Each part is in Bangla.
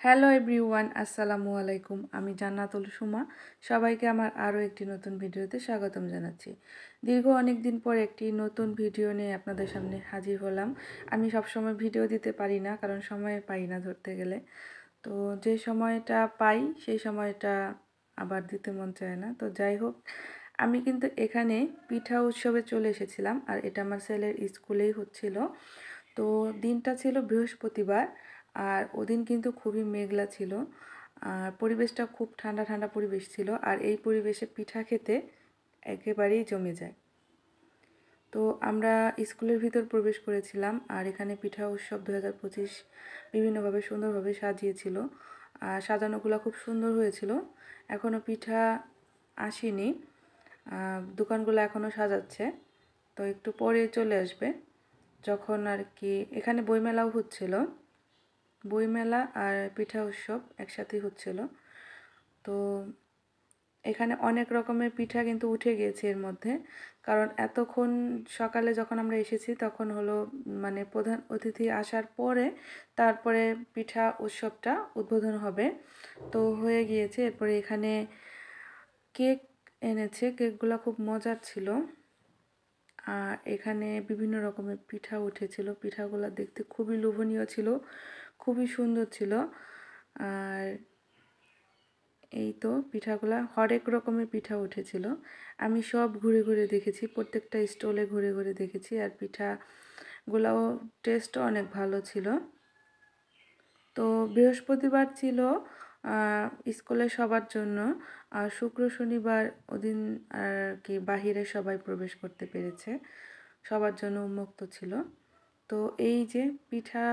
হ্যালো এভরিওয়ান, আসসালামু আলাইকুম। আমি জান্নাতুল সুমা। সবাইকে আমার আরও একটি নতুন ভিডিওতে স্বাগতম জানাচ্ছি। দীর্ঘ অনেক দিন পর একটি নতুন ভিডিও নিয়ে আপনাদের সামনে হাজির হলাম। আমি সবসময় ভিডিও দিতে পারি না, কারণ সময় পাই না ধরতে গেলে। তো যে সময়টা পাই সেই সময়টা আবার দিতে মন চায় না। তো যাই হোক, আমি কিন্তু এখানে পিঠা উৎসবে চলে এসেছিলাম, আর এটা আমার ছেলের স্কুলেই হচ্ছিল। তো দিনটা ছিল বৃহস্পতিবার, আর ওদিন কিন্তু খুবই মেঘলা ছিল, আর পরিবেশটা খুব ঠান্ডা ঠান্ডা পরিবেশ ছিল, আর এই পরিবেশে পিঠা খেতে একেবারেই জমে যায়। তো আমরা স্কুলের ভিতর প্রবেশ করেছিলাম, আর এখানে পিঠা উৎসব 2025 বিভিন্নভাবে সুন্দরভাবে সাজিয়েছিল, আর সাজানোগুলো খুব সুন্দর হয়েছিল। এখনও পিঠা আসেনি, দোকানগুলো এখনও সাজাচ্ছে, তো একটু পরে চলে আসবে। যখন আর কি এখানে বইমেলাও হচ্ছিল, বইমেলা আর পিঠা উৎসব একসাথেই হচ্ছিল। তো এখানে অনেক রকমের পিঠা কিন্তু উঠে গিয়েছে এর মধ্যে, কারণ এতক্ষণ সকালে যখন আমরা এসেছি তখন হলো মানে প্রধান অতিথি আসার পরে তারপরে পিঠা উৎসবটা উদ্বোধন হবে। তো হয়ে গিয়েছে। এরপরে এখানে কেক এনেছে, কেকগুলো খুব মজার ছিল, আর এখানে বিভিন্ন রকমের পিঠা উঠেছিল। পিঠাগুলো দেখতে খুবই লোভনীয় ছিল, খুবই সুন্দর ছিল। আর এই তো পিঠাগুলা হরেক রকমের পিঠা উঠেছিল। আমি সব ঘুরে ঘুরে দেখেছি, প্রত্যেকটা স্টলে ঘুরে ঘুরে দেখেছি, আর পিঠাগুলাও টেস্টও অনেক ভালো ছিল। তো বৃহস্পতিবার ছিল স্কুলে সবার জন্য, আর শুক্র শনিবার ওদিন আর কি বাহিরে সবাই প্রবেশ করতে পেরেছে, সবার জন্য উন্মুক্ত ছিল। তো এই যে পিঠা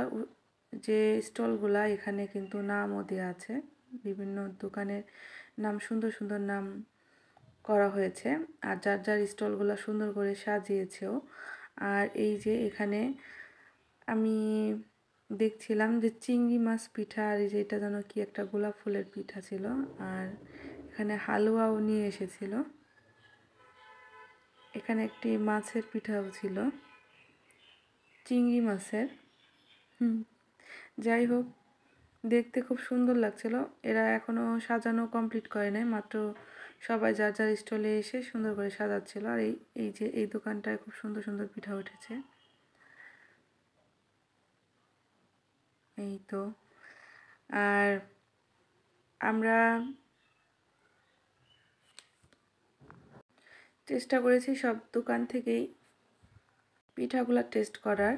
যে স্টলগুলা, এখানে কিন্তু নামও দেওয়া আছে, বিভিন্ন দোকানের নাম, সুন্দর সুন্দর নাম করা হয়েছে, আর যার যার স্টলগুলো সুন্দর করে সাজিয়েছেও। আর এই যে এখানে আমি দেখছিলাম যে চিংড়ি মাছ পিঠা, আর এই যে এটা যেন কি একটা গোলাপ ফুলের পিঠা ছিল, আর এখানে হালুয়াও নিয়ে এসেছিল। এখানে একটি মাছের পিঠাও ছিল, চিংড়ি মাছের। যাই হোক, দেখতে খুব সুন্দর লাগছিল। এরা এখনও সাজানো কমপ্লিট করে নাই, মাত্র সবাই যার যার স্টলে এসে সুন্দর করে সাজাচ্ছিল। আর এই যে এই দোকানটায় খুব সুন্দর সুন্দর পিঠা উঠেছে। এই তো, আর আমরা চেষ্টা করেছি সব দোকান থেকেই পিঠাগুলো টেস্ট করার।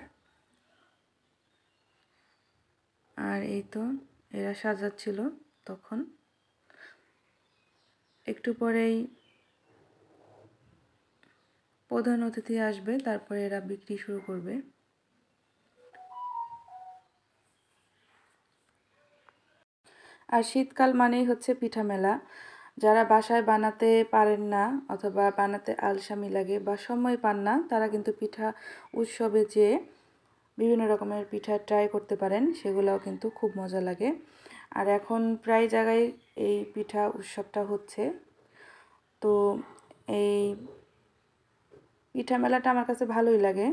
আর এই তো এরা সাজাচ্ছিল তখন। একটু পরেই প্রধান অতিথি আসবে, তারপরে এরা বিক্রি শুরু করবে। আর শীতকাল মানেই হচ্ছে পিঠা মেলা। যারা বাসায় বানাতে পারেন না, অথবা বানাতে আলসামি লাগে বা সময় পান না, তারা কিন্তু পিঠা উৎসবে যেয়ে বিভিন্ন রকমের পিঠা ট্রাই করতে পারেন, সেগুলোও কিন্তু খুব মজা লাগে। আর এখন প্রায় জায়গায় এই পিঠা উৎসবটা হচ্ছে। তো এই পিঠা মেলাটা আমার কাছে ভালোই লাগে।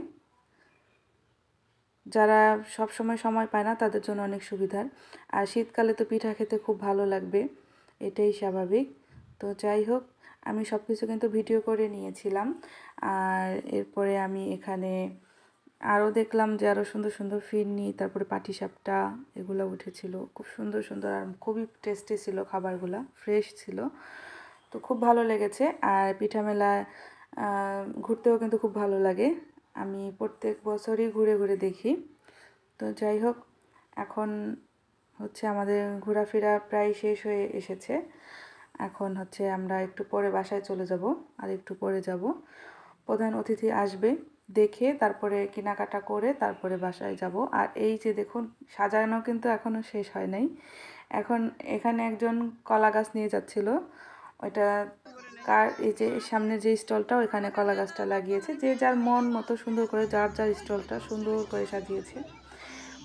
যারা সব সময় পায় না তাদের জন্য অনেক সুবিধার। আর শীতকালে তো পিঠা খেতে খুব ভালো লাগবে, এটাই স্বাভাবিক। তো যাই হোক, আমি সব কিছু কিন্তু ভিডিও করে নিয়েছিলাম। আর এরপরে আমি এখানে আরও দেখলাম যে আরও সুন্দর সুন্দর ফিরনি, তারপরে পাটিসাপটা, এগুলো উঠেছিল খুব সুন্দর সুন্দর, আর খুবই টেস্টি ছিল, খাবারগুলো ফ্রেশ ছিল। তো খুব ভালো লেগেছে। আর পিঠা মেলায় ঘুরতেও কিন্তু খুব ভালো লাগে, আমি প্রত্যেক বছরই ঘুরে ঘুরে দেখি। তো যাই হোক, এখন হচ্ছে আমাদের ঘোরাফেরা প্রায় শেষ হয়ে এসেছে। এখন হচ্ছে আমরা একটু পরে বাসায় চলে যাব, আর একটু পরে যাব। প্রধান অতিথি আসবে, দেখে তারপরে কেনাকাটা করে তারপরে বাসায় যাব। আর এই যে দেখুন, সাজানো কিন্তু এখনও শেষ হয় নাই। এখন এখানে একজন কলা গাছ নিয়ে যাচ্ছিল, ওইটা কার, এই যে সামনে যে স্টলটা, ওইখানে কলা গাছটা লাগিয়েছে, যে যার মন মতো সুন্দর করে যার যার স্টলটা সুন্দর করে সাজিয়েছে,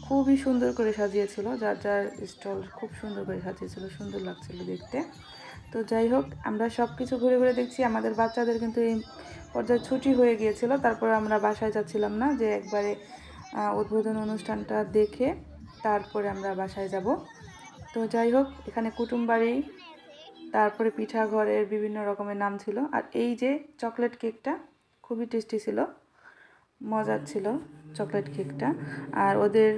খুবই সুন্দর করে সাজিয়েছিল, যার যার স্টল খুব সুন্দর করে সাজিয়েছিল, সুন্দর লাগছিল দেখতে। তো যাই হোক, আমরা সব কিছু ঘুরে ঘুরে দেখছি। আমাদের বাচ্চাদের কিন্তু এই পর্যায়ে ছুটি হয়ে গিয়েছিল, তারপরে আমরা বাসায় যাচ্ছিলাম না, যে একবারে উদ্বোধন অনুষ্ঠানটা দেখে তারপরে আমরা বাসায় যাব। তো যাই হোক, এখানে কুটুমবাড়ি, তারপরে পিঠা ঘরের বিভিন্ন রকমের নাম ছিল। আর এই যে চকলেট কেকটা খুবই টেস্টি ছিল, মজার ছিল চকলেট কেকটা। আর ওদের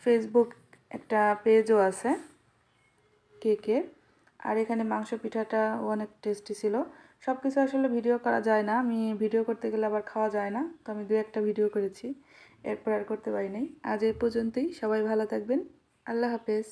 ফেসবুক একটা পেজও আছে কেকের। আর এখানে মাংস পিঠাটা অনেক টেস্টি ছিল। সব কিছু আসলে ভিডিও করা যায় না, আমি ভিডিও করতে গেলে আবার খাওয়া যায় না, তো আমি 2-1টা ভিডিও করেছি, এরপর আর করতে পারি নাই। আজ এই পর্যন্তই, সবাই ভালো থাকবেন, আল্লাহ হাফেজ।